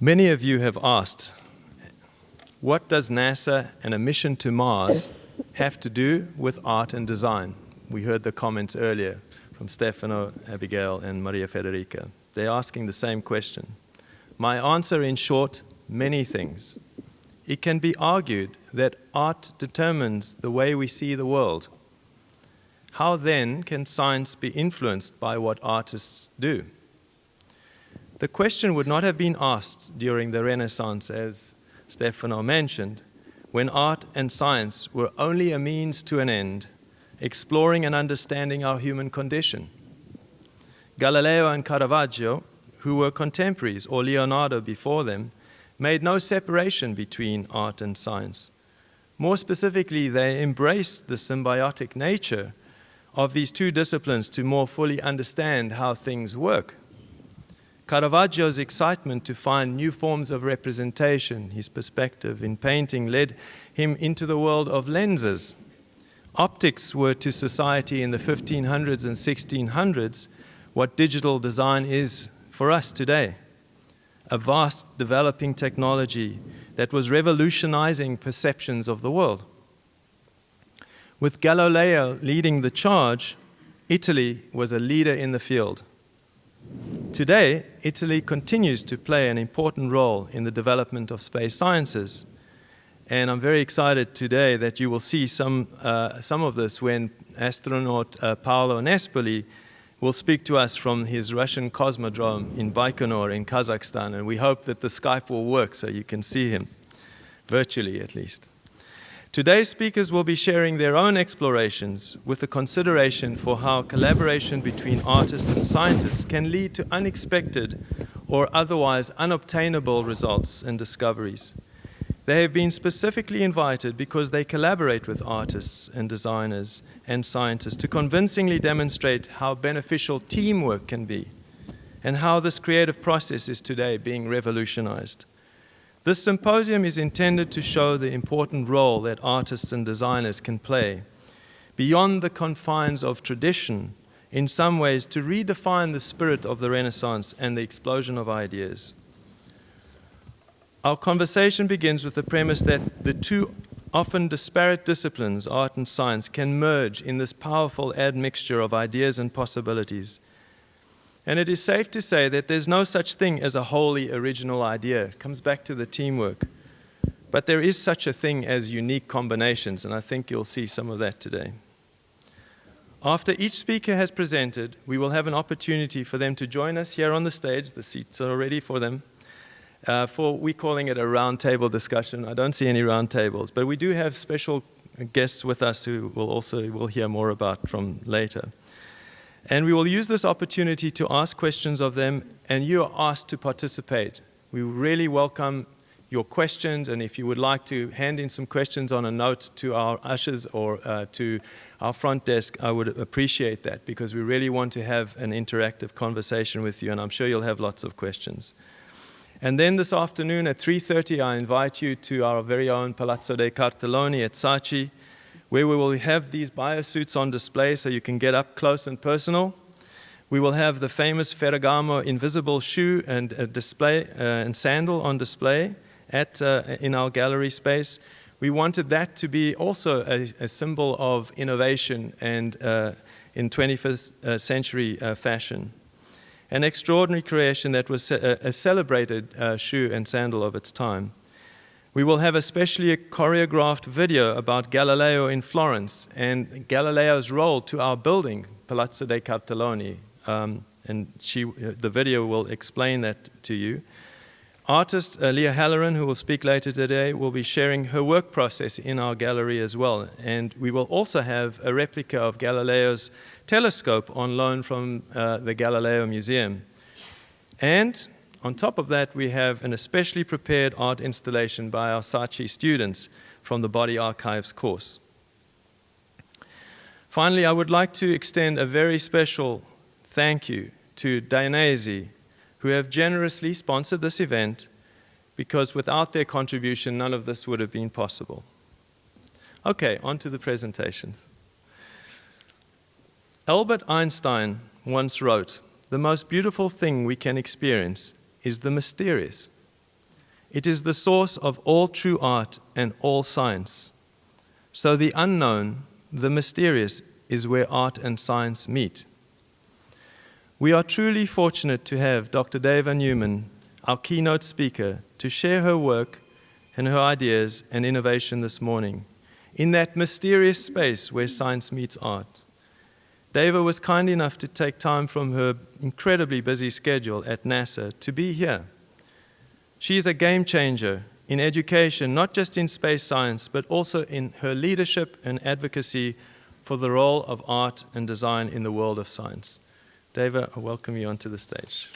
Many of you have asked, what does NASA and a mission to Mars have to do with art and design? We heard the comments earlier from Stefano, Abigail, and Maria Federica. They're asking the same question. My answer, in short, many things. It can be argued that art determines the way we see the world. How then can science be influenced by what artists do? The question would not have been asked during the Renaissance, as Stefano mentioned, when art and science were only a means to an end, exploring and understanding our human condition. Galileo and Caravaggio, who were contemporaries, or Leonardo before them, made no separation between art and science. More specifically, they embraced the symbiotic nature of these two disciplines to more fully understand how things work. Caravaggio's excitement to find new forms of representation, his perspective in painting, led him into the world of lenses. Optics were to society in the 1500s and 1600s what digital design is for us today. A vast developing technology that was revolutionizing perceptions of the world. With Galileo leading the charge, Italy was a leader in the field. Today, Italy continues to play an important role in the development of space sciences. And I'm very excited today that you will see some of this when astronaut Paolo Nespoli will speak to us from his Russian cosmodrome in Baikonur in Kazakhstan. And we hope that the Skype will work so you can see him, virtually at least. Today's speakers will be sharing their own explorations with a consideration for how collaboration between artists and scientists can lead to unexpected or otherwise unobtainable results and discoveries. They have been specifically invited because they collaborate with artists and designers and scientists to convincingly demonstrate how beneficial teamwork can be and how this creative process is today being revolutionized. This symposium is intended to show the important role that artists and designers can play beyond the confines of tradition, in some ways to redefine the spirit of the Renaissance and the explosion of ideas. Our conversation begins with the premise that the two often disparate disciplines, art and science, can merge in this powerful admixture of ideas and possibilities. And it is safe to say that there's no such thing as a wholly original idea. It comes back to the teamwork. But there is such a thing as unique combinations, and I think you'll see some of that today. After each speaker has presented, we will have an opportunity for them to join us here on the stage. The seats are ready for them. We're calling it a roundtable discussion. I don't see any round tables, but we do have special guests with us who we'll hear more about from later. And we will use this opportunity to ask questions of them, and you are asked to participate. We really welcome your questions, and if you would like to hand in some questions on a note to our ushers or to our front desk, I would appreciate that, because we really want to have an interactive conversation with you, and I'm sure you'll have lots of questions. And then this afternoon at 3:30, I invite you to our very own Palazzo dei Cartelloni at SACI, where we will have these biosuits on display so you can get up close and personal. We will have the famous Ferragamo invisible shoe and display and sandal on display in our gallery space. We wanted that to be also a symbol of innovation and in 21st century fashion. An extraordinary creation that was a celebrated shoe and sandal of its time. We will have a specially choreographed video about Galileo in Florence and Galileo's role to our building, Palazzo dei Cartelloni. And the video will explain that to you. Artist Lia Halloran, who will speak later today, will be sharing her work process in our gallery as well. And we will also have a replica of Galileo's telescope on loan from the Galileo Museum. And on top of that, we have an especially prepared art installation by our SACI students from the Body Archives course. Finally, I would like to extend a very special thank you to Dainese, who have generously sponsored this event, because without their contribution, none of this would have been possible. Okay, on to the presentations. Albert Einstein once wrote, "The most beautiful thing we can experience is the mysterious." It is the source of all true art and all science. So the unknown, the mysterious, is where art and science meet. We are truly fortunate to have Dr. Dava Newman, our keynote speaker, to share her work and her ideas and innovation this morning in that mysterious space where science meets art. Dava was kind enough to take time from her incredibly busy schedule at NASA to be here. She is a game changer in education, not just in space science, but also in her leadership and advocacy for the role of art and design in the world of science. Dava, I welcome you onto the stage.